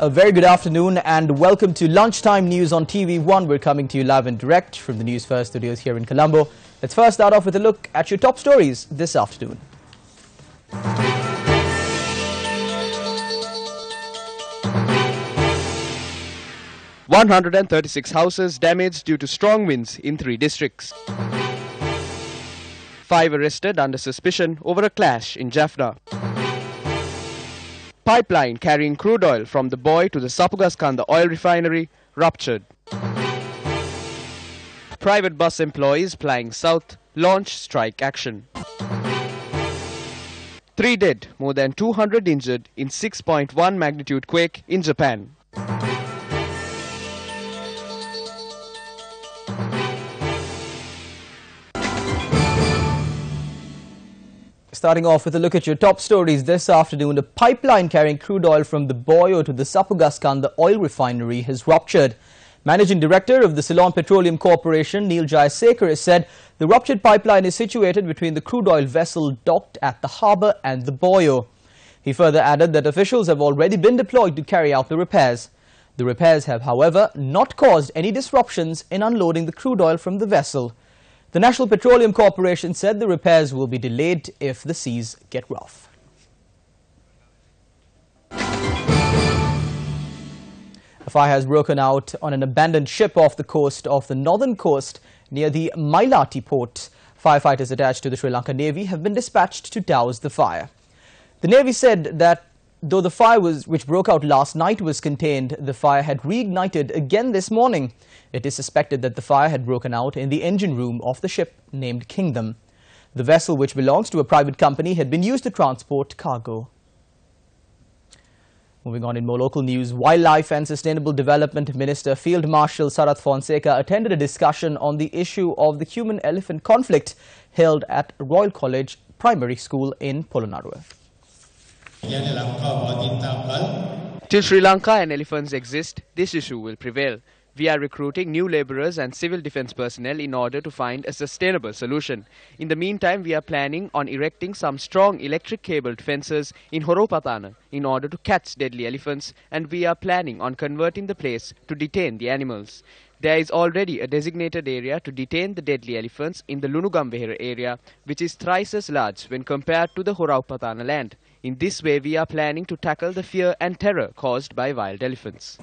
A very good afternoon and welcome to Lunchtime News on TV1. We're coming to you live and direct from the Newsfirst studios here in Colombo. Let's first start off with a look at your top stories this afternoon. "136 houses damaged due to strong winds in 3 districts. 5 arrested under suspicion over a clash in Jaffna. Pipeline carrying crude oil from the Boy to the Sapugaskanda oil refinery ruptured. Private bus employees plying south launch strike action. 3 dead, more than 200 injured in 6.1 magnitude quake in Japan. Starting off with a look at your top stories this afternoon, a pipeline carrying crude oil from the Boyo to the Sapugaskanda oil refinery has ruptured. Managing Director of the Ceylon Petroleum Corporation, Neil Jayasekar, has said the ruptured pipeline is situated between the crude oil vessel docked at the harbour and the Boyo. He further added that officials have already been deployed to carry out the repairs. The repairs have, however, not caused any disruptions in unloading the crude oil from the vessel. The National Petroleum Corporation said the repairs will be delayed if the seas get rough. A fire has broken out on an abandoned ship off the coast of the northern coast near the Mailati port. Firefighters attached to the Sri Lanka Navy have been dispatched to douse the fire. The Navy said that though the fire which broke out last night was contained, the fire had reignited again this morning. It is suspected that the fire had broken out in the engine room of the ship named Kingdom. The vessel, which belongs to a private company, had been used to transport cargo. Moving on in more local news, Wildlife and Sustainable Development Minister Field Marshal Sarath Fonseca attended a discussion on the issue of the human-elephant conflict held at Royal College Primary School in Polonnaruwa. Till Sri Lanka and elephants exist, this issue will prevail. We are recruiting new labourers and civil defence personnel in order to find a sustainable solution. In the meantime, we are planning on erecting some strong electric cabled fences in Horopatana in order to catch deadly elephants, and we are planning on converting the place to detain the animals. There is already a designated area to detain the deadly elephants in the Lunugambehera area, which is thrice as large when compared to the Horopatana land. In this way, we are planning to tackle the fear and terror caused by wild elephants.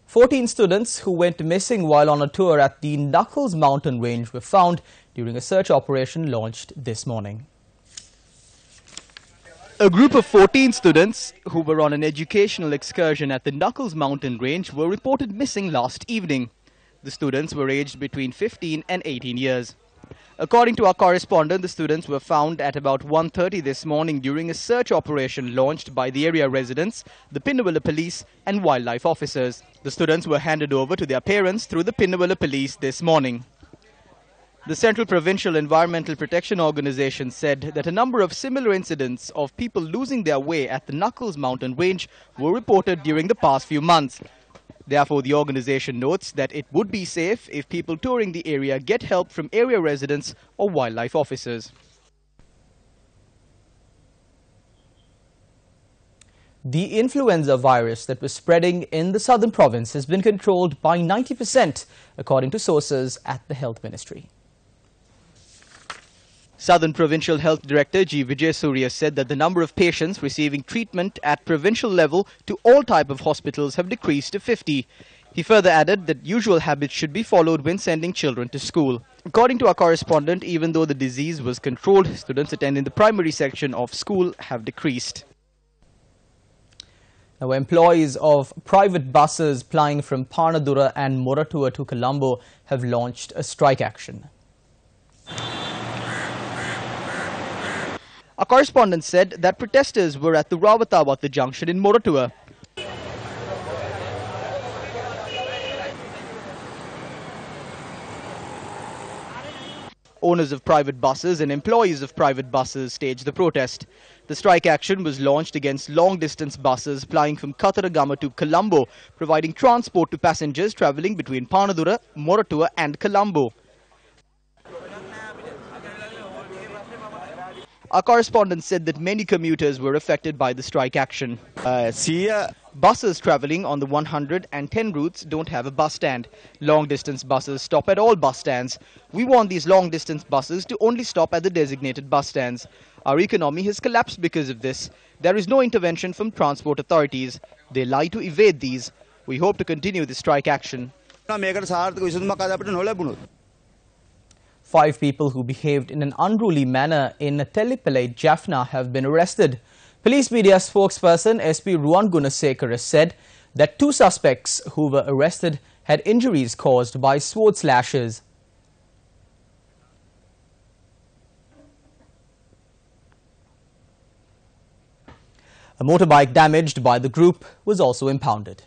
14 students who went missing while on a tour at the Knuckles mountain range were found during a search operation launched this morning. A group of 14 students who were on an educational excursion at the Knuckles mountain range were reported missing last evening. The students were aged between 15 and 18 years. According to our correspondent, the students were found at about 1:30 this morning during a search operation launched by the area residents, the Pinnawala police and wildlife officers. The students were handed over to their parents through the Pinnawala police this morning. The Central Provincial Environmental Protection Organisation said that a number of similar incidents of people losing their way at the Knuckles mountain range were reported during the past few months. Therefore, the organisation notes that it would be safe if people touring the area get help from area residents or wildlife officers. The influenza virus that was spreading in the southern province has been controlled by 90%, according to sources at the Health Ministry. Southern Provincial Health Director G. Vijay Surya said that the number of patients receiving treatment at provincial level to all type of hospitals have decreased to 50. He further added that usual habits should be followed when sending children to school. According to our correspondent, even though the disease was controlled, students attending the primary section of school have decreased. Now, employees of private buses plying from Parnadura and Moratuwa to Colombo have launched a strike action. Our correspondent said that protesters were at the Rawatawata junction in Moratuwa. Owners of private buses and employees of private buses staged the protest. The strike action was launched against long-distance buses plying from Kataragama to Colombo, providing transport to passengers travelling between Parnadura, Moratuwa and Colombo. Our correspondent said that many commuters were affected by the strike action. Buses travelling on the 110 routes don't have a bus stand. Long-distance buses stop at all bus stands. We want these long-distance buses to only stop at the designated bus stands. Our economy has collapsed because of this. There is no intervention from transport authorities. They lie to evade these. We hope to continue the strike action. 5 people who behaved in an unruly manner in Telepele, Jaffna have been arrested. Police media spokesperson SP Ruan Gunasekara said that 2 suspects who were arrested had injuries caused by sword slashes. A motorbike damaged by the group was also impounded.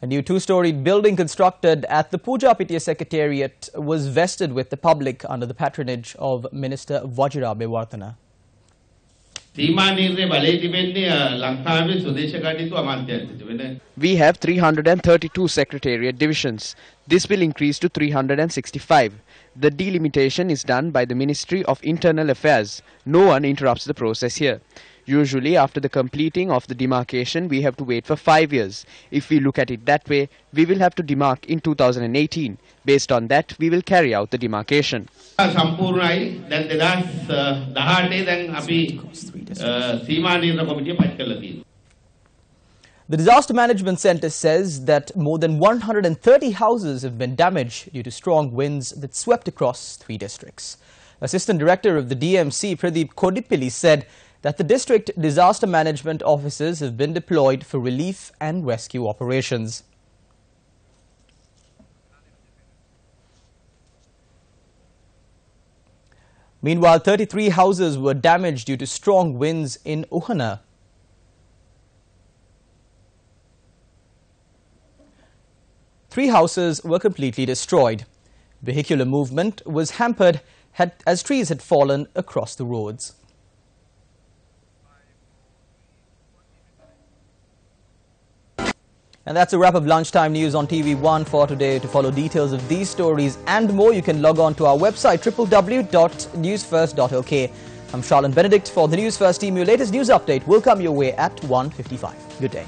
A new 2-storied building constructed at the Pujapitiya Secretariat was vested with the public under the patronage of Minister Vajira Bewardhana. We have 332 Secretariat divisions. This will increase to 365. The delimitation is done by the Ministry of Internal Affairs. No one interrupts the process here. Usually, after the completing of the demarcation, we have to wait for 5 years. If we look at it that way, we will have to demark in 2018. Based on that, we will carry out the demarcation. The Disaster Management Centre says that more than 130 houses have been damaged due to strong winds that swept across 3 districts. Assistant Director of the DMC, Pradeep Kodipilli, said that the district disaster management officers have been deployed for relief and rescue operations. Meanwhile, 33 houses were damaged due to strong winds in Uhana. Three houses were completely destroyed. Vehicular movement was hampered as trees had fallen across the roads. And that's a wrap of Lunchtime News on TV1 for today. To follow details of these stories and more, you can log on to our website www.Newsfirst.lk. I'm Charlene Benedict for the News First team. Your latest news update will come your way at 1:55. Good day.